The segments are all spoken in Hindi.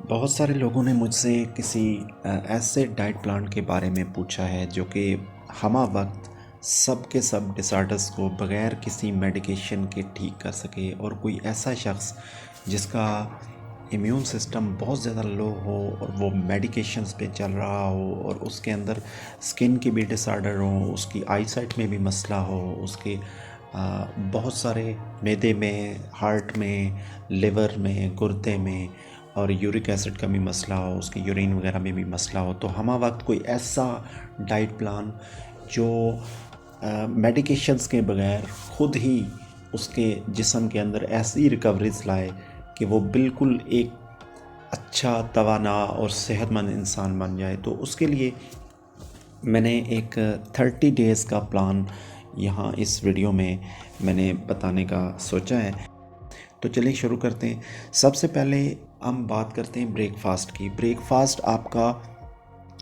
बहुत सारे लोगों ने मुझसे किसी ऐसे डाइट प्लान के बारे में पूछा है जो कि हमा वक्त सब के सब डिसऑर्डर्स को बग़ैर किसी मेडिकेशन के ठीक कर सके, और कोई ऐसा शख्स जिसका इम्यून सिस्टम बहुत ज़्यादा लो हो और वो मेडिकेशंस पे चल रहा हो, और उसके अंदर स्किन की भी डिसऑर्डर हो, उसकी आईसाइट में भी मसला हो, उसके बहुत सारे मैदे में, हार्ट में, लिवर में, गुर्दे में और यूरिक एसिड का भी मसला हो, उसके यूरिन वगैरह में भी मसला हो, तो हमा वक्त कोई ऐसा डाइट प्लान जो मेडिकेशंस के बगैर खुद ही उसके जिस्म के अंदर ऐसी रिकवरीज लाए कि वो बिल्कुल एक अच्छा तवाना और सेहतमंद इंसान बन जाए। तो उसके लिए मैंने एक 30 डेज़ का प्लान यहाँ इस वीडियो में मैंने बताने का सोचा है। तो चलिए शुरू करते हैं। सबसे पहले हम बात करते हैं ब्रेकफास्ट की। ब्रेकफास्ट आपका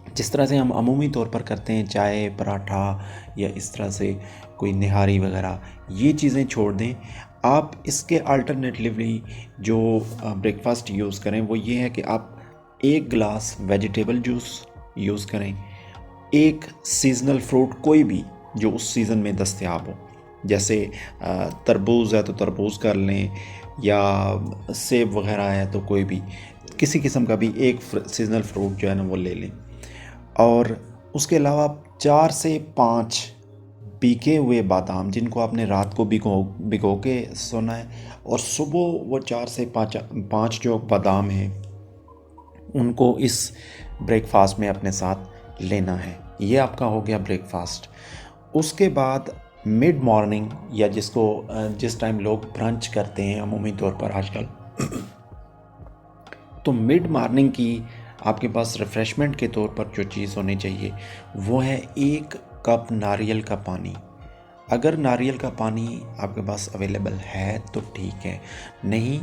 जिस तरह से हम अमूमी तौर पर करते हैं, चाय, पराठा या इस तरह से कोई निहारी वगैरह, ये चीज़ें छोड़ दें। आप इसके अल्टरनेटिवली जो ब्रेकफास्ट यूज़ करें वो ये है कि आप एक गिलास वेजिटेबल जूस यूज़ करें, एक सीज़नल फ्रूट कोई भी जो उस सीज़न में दस्तयाब हो, जैसे तरबूज़ है तो तरबूज़ कर लें, या सेब वगैरह है तो कोई भी किसी किस्म का भी एक सीज़नल फ्रूट जो है ना वो ले लें। और उसके अलावा 4 से 5 भीगे हुए बादाम जिनको आपने रात को भिगो के सोना है, और सुबह वो 4 से 5 जो बादाम हैं उनको इस ब्रेकफास्ट में अपने साथ लेना है। ये आपका हो गया ब्रेकफास्ट। उसके बाद मिड मॉर्निंग, या जिस टाइम लोग ब्रंच करते हैं अमूमी तौर पर आजकल, तो मिड मॉर्निंग की आपके पास रिफ़्रेशमेंट के तौर पर जो चीज़ होनी चाहिए वो है 1 कप नारियल का पानी। अगर नारियल का पानी आपके पास अवेलेबल है तो ठीक है, नहीं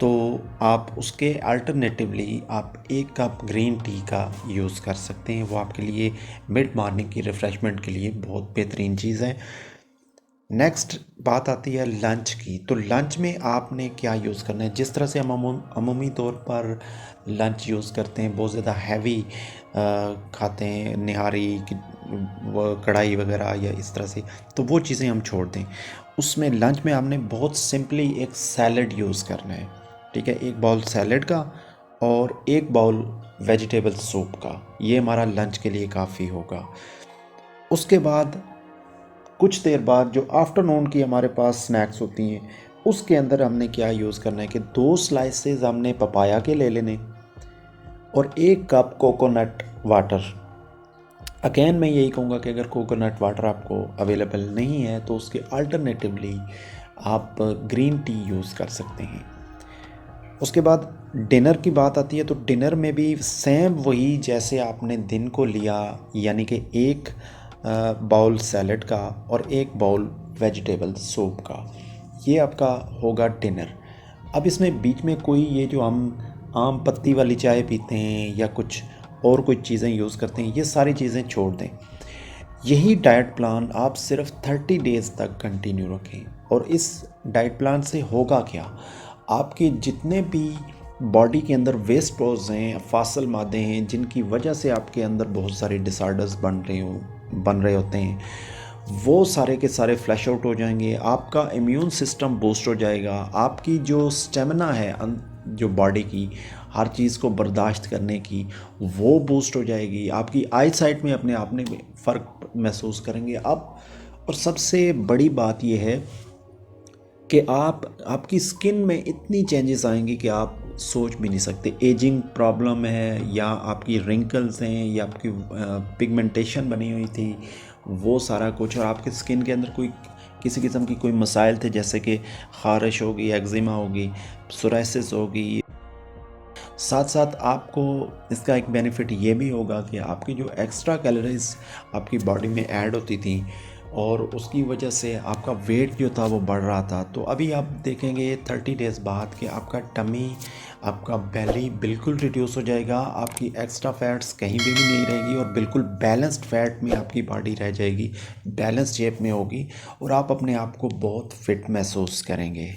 तो आप उसके अल्टरनेटिवली आप 1 कप ग्रीन टी का यूज़ कर सकते हैं। वो आपके लिए मिड मॉर्निंग की रिफ़्रेशमेंट के लिए बहुत बेहतरीन चीज़ है। नेक्स्ट बात आती है लंच की। तो लंच में आपने क्या यूज़ करना है। जिस तरह से हम अमूमी तौर पर लंच यूज़ करते हैं, बहुत ज़्यादा हैवी खाते हैं, निहारी की कढ़ाई वगैरह या इस तरह से, तो वो चीज़ें हम छोड़ दें। उसमें लंच में आपने बहुत सिंपली एक सैलड यूज़ करना है, ठीक है, 1 बाउल सैलड का और 1 बाउल वेजिटेबल सूप का। ये हमारा लंच के लिए काफ़ी होगा। उसके बाद कुछ देर बाद जो आफ्टरनून की हमारे पास स्नैक्स होती हैं, उसके अंदर हमने क्या यूज़ करना है कि 2 स्लाइसेस हमने पपाया के ले लेने और 1 कप कोकोनट वाटर। अगेन मैं यही कहूँगा कि अगर कोकोनट वाटर आपको अवेलेबल नहीं है तो उसके अल्टरनेटिवली आप ग्रीन टी यूज़ कर सकते हैं। उसके बाद डिनर की बात आती है, तो डिनर में भी सेम वही जैसे आपने दिन को लिया, यानी कि 1 बाउल सैलड का और 1 बाउल वेजिटेबल सूप का, ये आपका होगा डिनर। अब इसमें बीच में कोई ये जो हम आम पत्ती वाली चाय पीते हैं या कुछ चीज़ें यूज़ करते हैं, ये सारी चीज़ें छोड़ दें। यही डाइट प्लान आप सिर्फ 30 डेज़ तक कंटिन्यू रखें। और इस डाइट प्लान से होगा क्या, आपके जितने भी बॉडी के अंदर वेस्ट प्रोडक्ट्स हैं, फासल मादे हैं, जिनकी वजह से आपके अंदर बहुत सारे डिसऑर्डर्स बन रहे होते हैं, वो सारे के सारे फ्लैश आउट हो जाएंगे। आपका इम्यून सिस्टम बूस्ट हो जाएगा। आपकी जो स्टेमिना है जो बॉडी की हर चीज़ को बर्दाश्त करने की, वो बूस्ट हो जाएगी। आपकी आई साइट में अपने आप में फ़र्क महसूस करेंगे आप। और सबसे बड़ी बात यह है कि आपकी स्किन में इतनी चेंजेस आएंगी कि आप सोच भी नहीं सकते। एजिंग प्रॉब्लम है, या आपकी रिंकल्स हैं, या आपकी पिगमेंटेशन बनी हुई थी, वो सारा कुछ, और आपके स्किन के अंदर किसी किस्म की कोई मसाइल थे, जैसे कि ख़ारिश होगी, एक्जिमा होगी, सोराइसिस होगी। साथ साथ आपको इसका एक बेनिफिट ये भी होगा कि आपकी जो एक्स्ट्रा कैलोरीज आपकी बॉडी में ऐड होती थी और उसकी वजह से आपका वेट जो था वो बढ़ रहा था, तो अभी आप देखेंगे 30 डेज़ बाद कि आपका टमी, आपका बेली बिल्कुल रिड्यूस हो जाएगा। आपकी एक्स्ट्रा फैट्स कहीं भी नहीं रहेगी और बिल्कुल बैलेंस्ड फैट में आपकी बॉडी रह जाएगी, बैलेंस शेप में होगी, और आप अपने आप को बहुत फिट महसूस करेंगे।